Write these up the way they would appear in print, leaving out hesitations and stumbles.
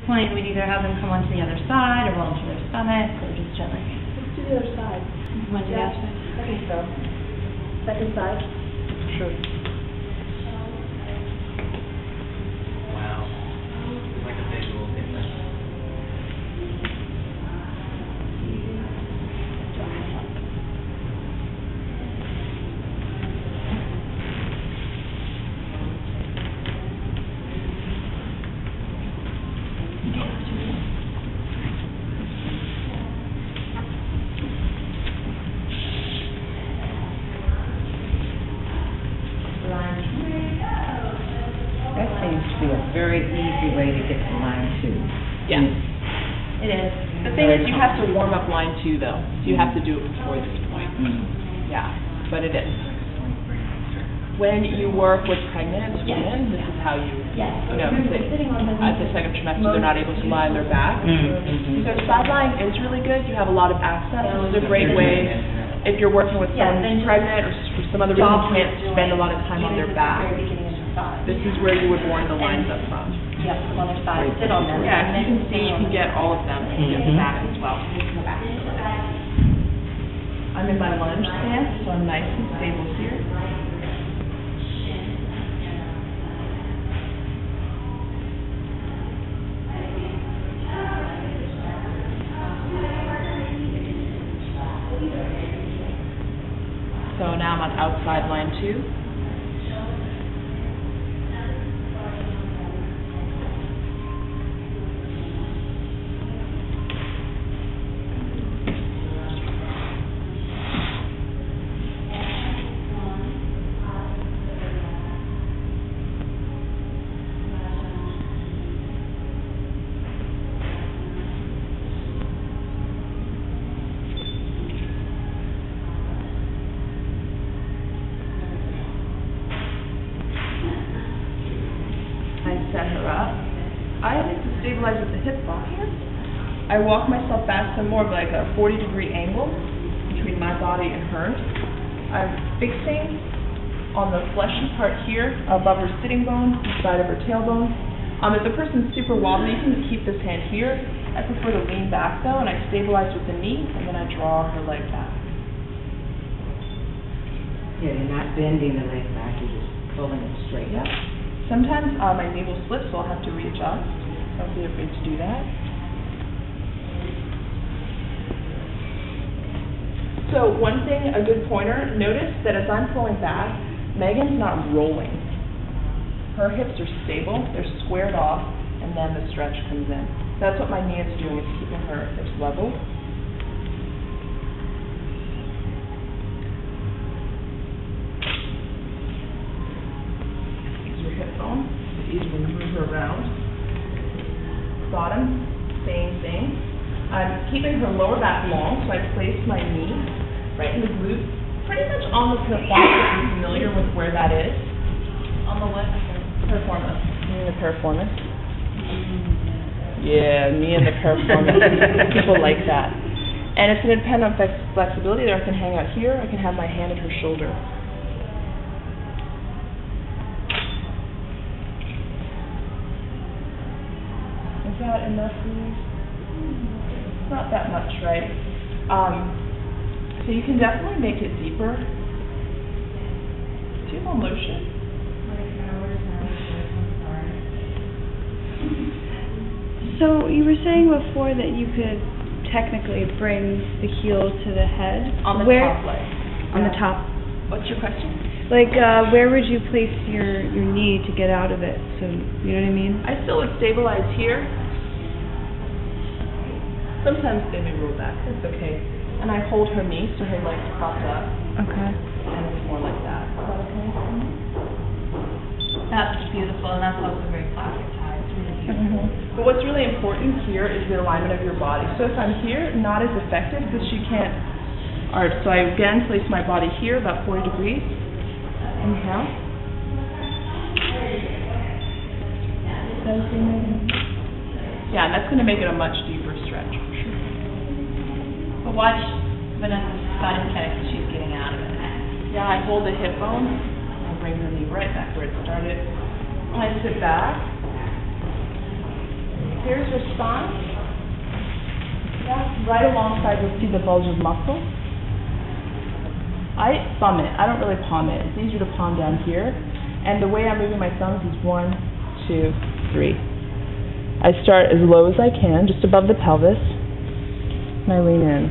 point, we'd either have them come onto the other side or roll into their stomach or just gently. Let's do the other side. You want to do the other side? I think so. Second side? Sure. Wow. It's like a visual difference. That seems to be a very easy way to get to line 2. Yeah. It is. The thing is, you have to warm up line 2, though. So you have to do it before this point. Yeah, but it is. When you work with pregnant women, this is how you, at the second trimester, they're not able to lie on their back. So side lying is really good. You have a lot of access. This is a great way if you're working with someone who's pregnant or for some other reason can't spend a lot of time on their back. This is where you would warm the lines up from. Yep, the other side. Sit on them. Yeah, as you can see, you can get all of them in the back as well. I'm in my lunge stance, so I'm nice and stable here. So now I'm on outside line 2. Set her up. I like to stabilize at the hip ball here. I walk myself back to more of like a 40-degree angle between my body and hers. I'm fixing on the fleshy part here above her sitting bone, the side of her tailbone. If the person's super wobbly, you can keep this hand here. I prefer to lean back though, and I stabilize with the knee, and then I draw her leg back. Yeah, you're not bending the leg back, you're just pulling it straight up. Sometimes my knee will slip, so I'll have to readjust. Don't be afraid to do that. So one thing, a good pointer, notice that as I'm pulling back, Megan's not rolling. Her hips are stable, they're squared off, and then the stretch comes in. That's what my knee is doing, is keeping her hips level. Hip bone, it's easy to move her around. Bottom, same thing. I'm keeping her lower back long, so I place my knee right in the glute, pretty much on the piriformis, if you're familiar with where that is. On the what? Piriformis. Me and the piriformis. Yeah, me and the piriformis. People like that. And it's going to depend on flexibility. There, I can hang out here. I can have my hand at her shoulder. Is that enough for you? Not that much, right? So you can definitely make it deeper. Do you have a motion? So you were saying before that you could technically bring the heel to the head. On the where, top leg. On the top. What's your question? Like, where would you place your knee to get out of it? So, you know what I mean? I still would stabilize here. Sometimes they may roll back, that's okay. And I hold her knee so her legs pop up. Okay. And it's more like that. Is that okay? That's beautiful, and that's also very classic Thai. It's really beautiful. But what's really important here is the alignment of your body. So if I'm here, not as effective because she can't. Alright, so I again place my body here, about 40 degrees. Inhale. Yeah, and that's going to make it a much deeper stretch. But watch Vanessa's side kinetic as she's getting out of it. Yeah, I hold the hip bone, and bring the knee right back where it started. I sit back. Here's your spine. Yeah, right alongside you'll see the bulge of muscle. I thumb it. I don't really palm it. It's easier to palm down here. And the way I'm moving my thumbs is 1, 2, 3. I start as low as I can, just above the pelvis, and I lean in.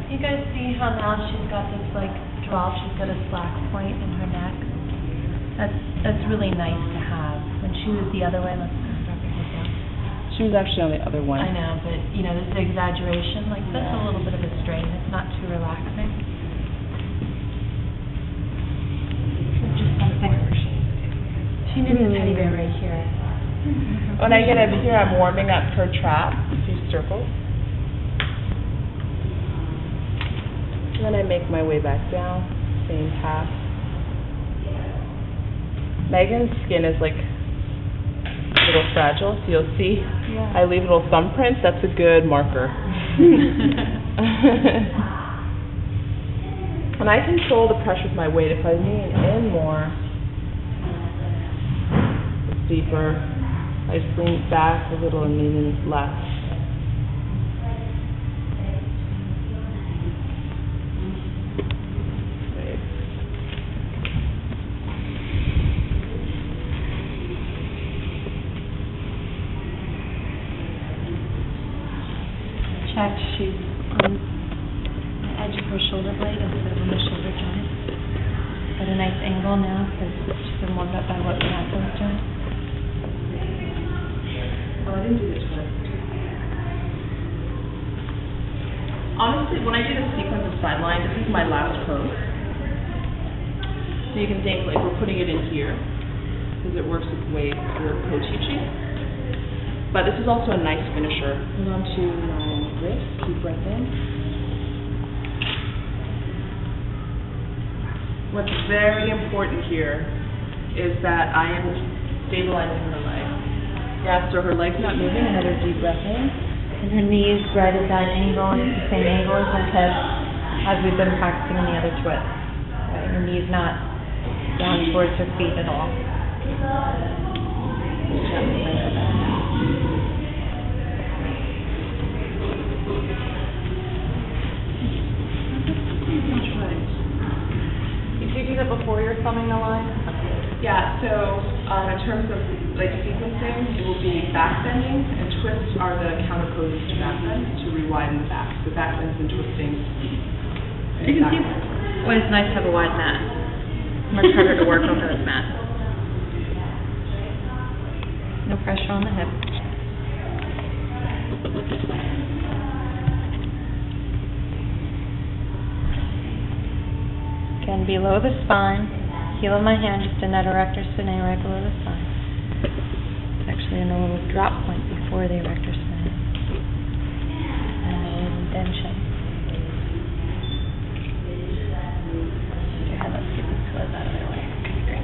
You guys see how now she's got this like drop, she's got a slack point in her neck? That's really nice to have. When she was the other way, let's drop your head down. She was actually on the other one. I know, but you know, this exaggeration, like that's a little bit of a strain. It's not too relaxing. Just something. She needs a teddy bear right here. When I get over here, I'm warming up her trap, these circles. And then I make my way back down, same path. Megan's skin is like a little fragile, so you'll see I leave little thumbprints. That's a good marker. And I control the pressure with my weight. If I lean in more, it's deeper. I just lean back a little and lean in less. Checked, she's on the edge of her shoulder blade instead of on the shoulder joint. Got a nice angle now because she's been warmed up by what Vanessa was doing. Oh, I didn't do this one. Honestly, when I do the sequence of sideline, this is my last pose. So you can think like we're putting it in here because it works with the way we're co-teaching. But this is also a nice finisher. Hold on to my wrist, keep breath in. What's very important here is that I am stabilizing her leg. Yeah, so her leg's not moving, another deep breath in. And her knees right at that angle, it's the same angle as her hip as we've been practicing in the other twist. Right? Her knee's not down towards her feet at all. Gently bring her back. Did you do that before you're thumbing the line? Yeah, so in terms of like sequencing, it will be back bending, and twists are the counter poses to back bend to re-widen the back. So back bends and twisting. You can see why it's nice to have a wide mat. Much harder to work on those mats. No pressure on the hip. Again, below the spine, heel of my hand just a net erector spinae right below the spine. It's actually in a little drop point before the erector spinae. And indention. Your head, let's get this toes out of their way. Okay, great.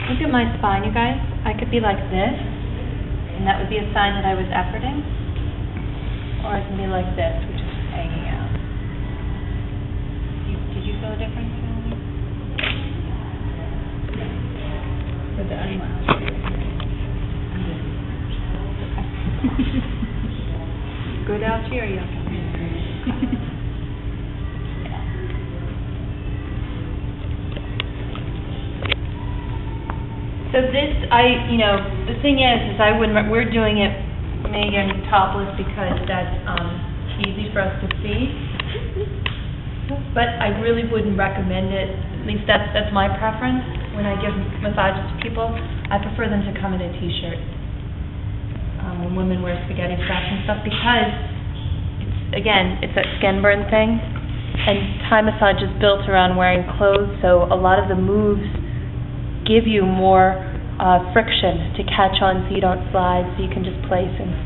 Look at my spine, you guys. I could be like this, and that would be a sign that I was efforting. Or I can be like this, which is just hanging out. Did you feel a difference? For the unwound. Good out here, or you okay? So this, the thing is I wouldn't, we're doing it, Megan, topless because that's easy for us to see. But I really wouldn't recommend it, at least that's my preference. When I give massages to people, I prefer them to come in a t-shirt. When women wear spaghetti straps and stuff, because, it's that skin burn thing. And Thai massage is built around wearing clothes, so a lot of the moves give you more friction to catch on so you don't slide, so you can just place and stay.